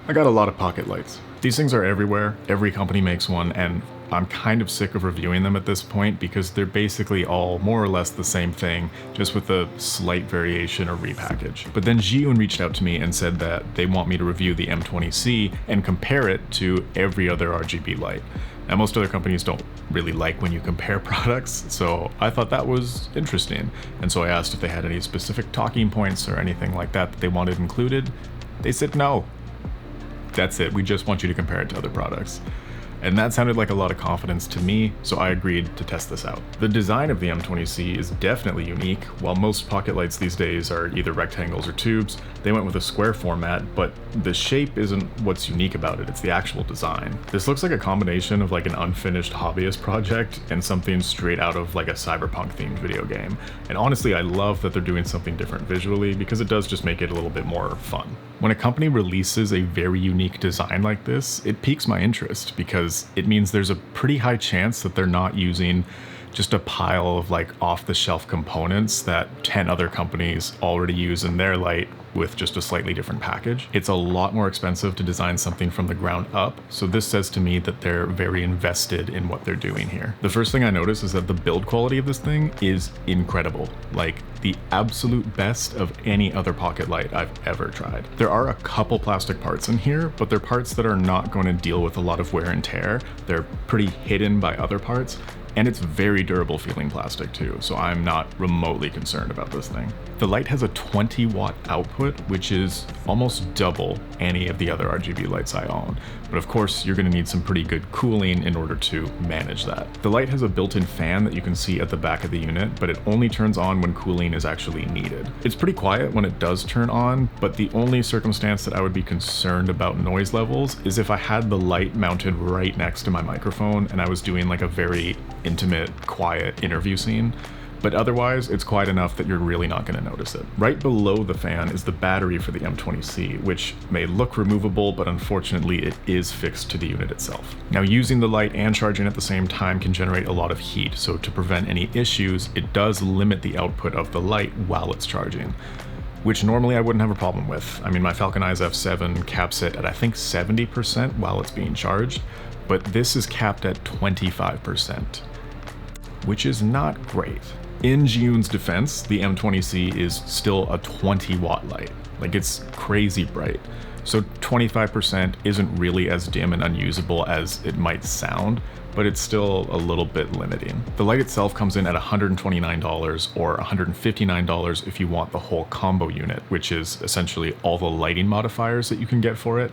I got a lot of pocket lights. These things are everywhere, every company makes one, and I'm kind of sick of reviewing them at this point because they're basically all more or less the same thing, just with a slight variation or repackage. But then 𝙕𝙞𝙬𝙗 reached out to me and said that they want me to review the M20C and compare it to every other RGB light. Now, most other companies don't really like when you compare products, so I thought that was interesting. And so I asked if they had any specific talking points or anything like that they wanted included. They said no. That's it, we just want you to compare it to other products. And that sounded like a lot of confidence to me, so I agreed to test this out. The design of the M20C is definitely unique. While most pocket lights these days are either rectangles or tubes, they went with a square format, but the shape isn't what's unique about it, it's the actual design. This looks like a combination of like an unfinished hobbyist project and something straight out of like a cyberpunk themed video game. And honestly, I love that they're doing something different visually because it does just make it a little bit more fun. When a company releases a very unique design like this, it piques my interest because it means there's a pretty high chance that they're not using just a pile of like off-the-shelf components that 10 other companies already use in their light with just a slightly different package. It's a lot more expensive to design something from the ground up, so this says to me that they're very invested in what they're doing here. The first thing I notice is that the build quality of this thing is incredible, like the absolute best of any other pocket light I've ever tried. There are a couple plastic parts in here, but they're parts that are not going to deal with a lot of wear and tear. They're pretty hidden by other parts, and it's very durable feeling plastic too, so I'm not remotely concerned about this thing. The light has a 20-watt output, which is almost double any of the other RGB lights I own. But of course, you're gonna need some pretty good cooling in order to manage that. The light has a built-in fan that you can see at the back of the unit, but it only turns on when cooling is actually needed. It's pretty quiet when it does turn on, but the only circumstance that I would be concerned about noise levels is if I had the light mounted right next to my microphone and I was doing like a very intimate, quiet interview scene. But otherwise, it's quiet enough that you're really not going to notice it. Right below the fan is the battery for the M20C, which may look removable, but unfortunately it is fixed to the unit itself. Now, using the light and charging at the same time can generate a lot of heat, so to prevent any issues, it does limit the output of the light while it's charging, which normally I wouldn't have a problem with. I mean, my Falcon Eyes F7 caps it at I think 70% while it's being charged, but this is capped at 25%, which is not great. In 𝙕𝙬𝙬𝙗's defense, the M20C is still a 20-watt light. Like, it's crazy bright. So 25% isn't really as dim and unusable as it might sound, but it's still a little bit limiting. The light itself comes in at $129 or $159 if you want the whole combo unit, which is essentially all the lighting modifiers that you can get for it.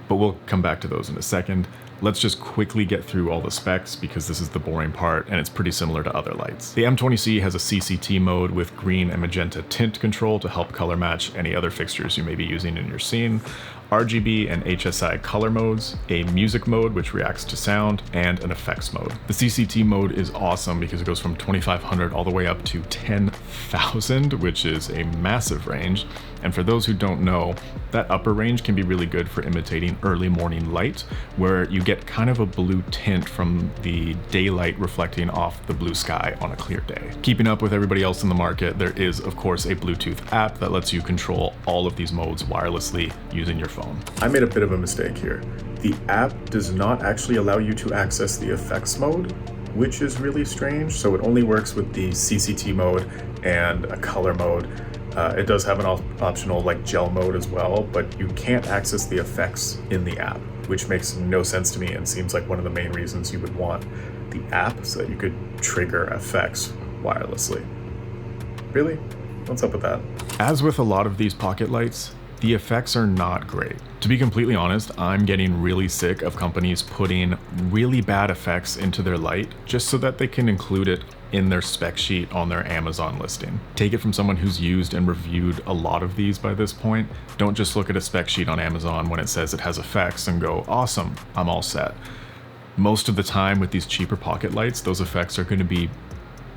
But we'll come back to those in a second. Let's just quickly get through all the specs because this is the boring part and it's pretty similar to other lights. The M20C has a CCT mode with green and magenta tint control to help color match any other fixtures you may be using in your scene, RGB and HSI color modes, a music mode which reacts to sound, and an effects mode. The CCT mode is awesome because it goes from 2500 all the way up to 10,000, which is a massive range. And for those who don't know, that upper range can be really good for imitating early morning light, where you get kind of a blue tint from the daylight reflecting off the blue sky on a clear day. Keeping up with everybody else in the market, there is of course a Bluetooth app that lets you control all of these modes wirelessly using your phone. I made a bit of a mistake here. The app does not actually allow you to access the effects mode, which is really strange. So it only works with the CCT mode and a color mode. It does have an optional like gel mode as well, but you can't access the effects in the app, which makes no sense to me and seems like one of the main reasons you would want the app so that you could trigger effects wirelessly. Really? What's up with that? As with a lot of these pocket lights, the effects are not great. To be completely honest, I'm getting really sick of companies putting really bad effects into their light just so that they can include it in their spec sheet on their Amazon listing. Take it from someone who's used and reviewed a lot of these by this point. Don't just look at a spec sheet on Amazon when it says it has effects and go, awesome, I'm all set. Most of the time with these cheaper pocket lights, those effects are going to be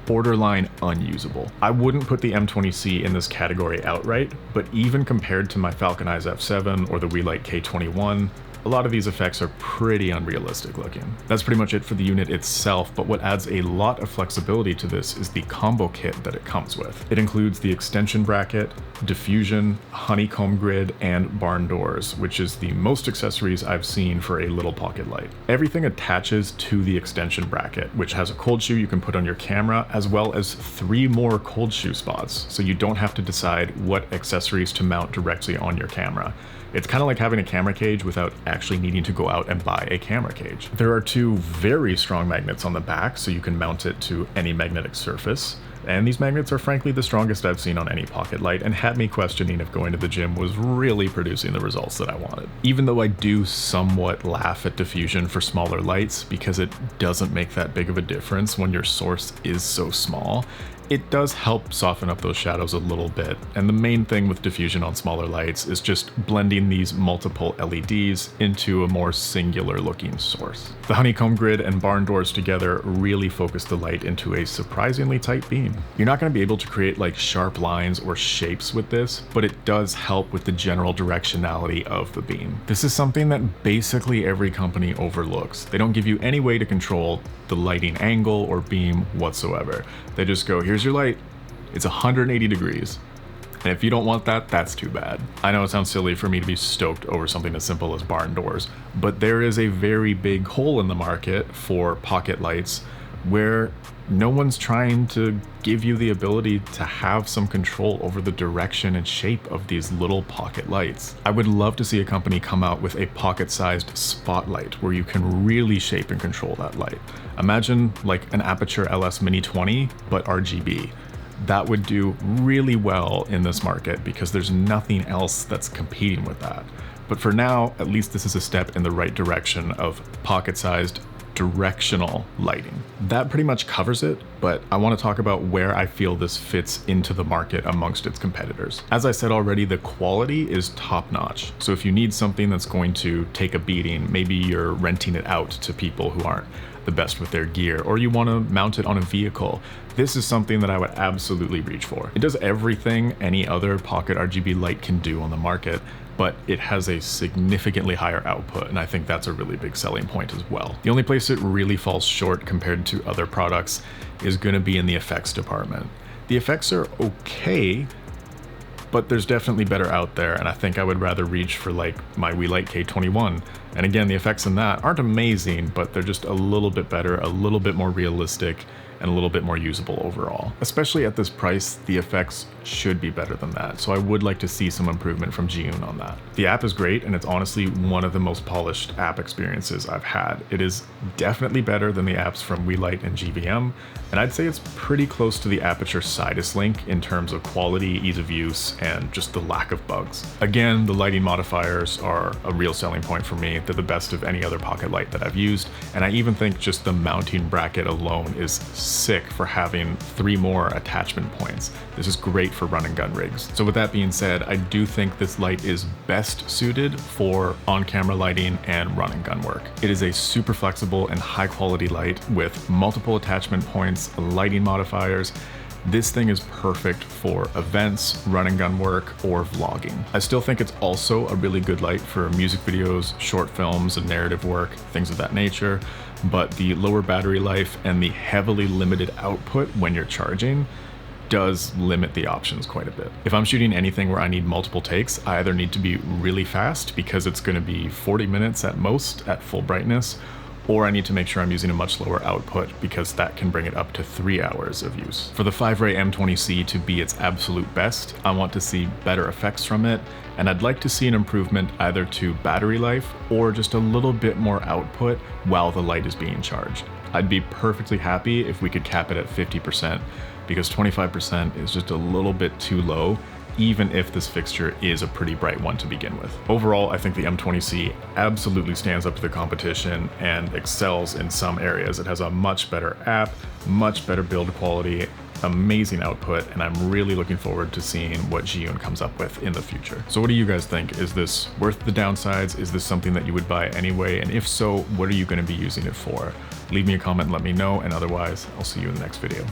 borderline unusable. I wouldn't put the M20C in this category outright, but even compared to my Falcon Eyes F7 or the 𝙕𝙤𝙬𝙗 K21, a lot of these effects are pretty unrealistic looking. That's pretty much it for the unit itself, but what adds a lot of flexibility to this is the combo kit that it comes with. It includes the extension bracket, diffusion, honeycomb grid, and barn doors, which is the most accessories I've seen for a little pocket light. Everything attaches to the extension bracket, which has a cold shoe you can put on your camera, as well as 3 more cold shoe spots, so you don't have to decide what accessories to mount directly on your camera. It's kind of like having a camera cage without actually needing to go out and buy a camera cage. There are 2 very strong magnets on the back, so you can mount it to any magnetic surface. And these magnets are frankly the strongest I've seen on any pocket light, and had me questioning if going to the gym was really producing the results that I wanted. Even though I do somewhat laugh at diffusion for smaller lights, because it doesn't make that big of a difference when your source is so small, it does help soften up those shadows a little bit, and the main thing with diffusion on smaller lights is just blending these multiple LEDs into a more singular looking source. The honeycomb grid and barn doors together really focus the light into a surprisingly tight beam. You're not going to be able to create like sharp lines or shapes with this, but it does help with the general directionality of the beam. This is something that basically every company overlooks. They don't give you any way to control the lighting angle or beam whatsoever. They just go, here's your light, it's 180 degrees. And if you don't want that, that's too bad. I know it sounds silly for me to be stoked over something as simple as barn doors, but there is a very big hole in the market for pocket lights where no one's trying to give you the ability to have some control over the direction and shape of these little pocket lights. I would love to see a company come out with a pocket-sized spotlight where you can really shape and control that light. Imagine like an Aputure LS Mini 20, but RGB. That would do really well in this market because there's nothing else that's competing with that. But for now, at least this is a step in the right direction of pocket-sized directional lighting. That pretty much covers it, but I want to talk about where I feel this fits into the market amongst its competitors. As I said already, the quality is top-notch. So if you need something that's going to take a beating, maybe you're renting it out to people who aren't the best with their gear, or you want to mount it on a vehicle, this is something that I would absolutely reach for. It does everything any other pocket RGB light can do on the market, but it has a significantly higher output, and I think that's a really big selling point as well. The only place it really falls short compared to other products is going to be in the effects department. The effects are okay, but there's definitely better out there, and I think I would rather reach for like my 𝙕𝙝 K21. And again, the effects in that aren't amazing, but they're just a little bit better, a little bit more realistic, and a little bit more usable overall. Especially at this price, the effects should be better than that, so I would like to see some improvement from 𝙕𝙗 on that. The app is great, and it's honestly one of the most polished app experiences I've had. It is definitely better than the apps from 𝙕𝙝 and GVM, and I'd say it's pretty close to the Aputure Sidus Link in terms of quality, ease of use, and just the lack of bugs. Again, the lighting modifiers are a real selling point for me. They're the best of any other pocket light that I've used, and I even think just the mounting bracket alone is sick for having 3 more attachment points. This is great for run and gun rigs. So with that being said, I do think this light is best suited for on-camera lighting and run and gun work. It is a super flexible and high quality light with multiple attachment points, lighting modifiers. This thing is perfect for events, run and gun work, or vlogging. I still think it's also a really good light for music videos, short films, and narrative work, things of that nature, but the lower battery life and the heavily limited output when you're charging does limit the options quite a bit. If I'm shooting anything where I need multiple takes, I either need to be really fast because it's going to be 40 minutes at most at full brightness, or I need to make sure I'm using a much lower output because that can bring it up to 3 hours of use. For the 5-ray M20C to be its absolute best, I want to see better effects from it, and I'd like to see an improvement either to battery life or just a little bit more output while the light is being charged. I'd be perfectly happy if we could cap it at 50%, because 25% is just a little bit too low, even if this fixture is a pretty bright one to begin with. Overall, I think the M20C absolutely stands up to the competition and excels in some areas. It has a much better app, much better build quality, amazing output, and I'm really looking forward to seeing what 𝙕𝙗 comes up with in the future. So what do you guys think? Is this worth the downsides? Is this something that you would buy anyway? And if so, what are you going to be using it for? Leave me a comment and let me know, and otherwise, I'll see you in the next video.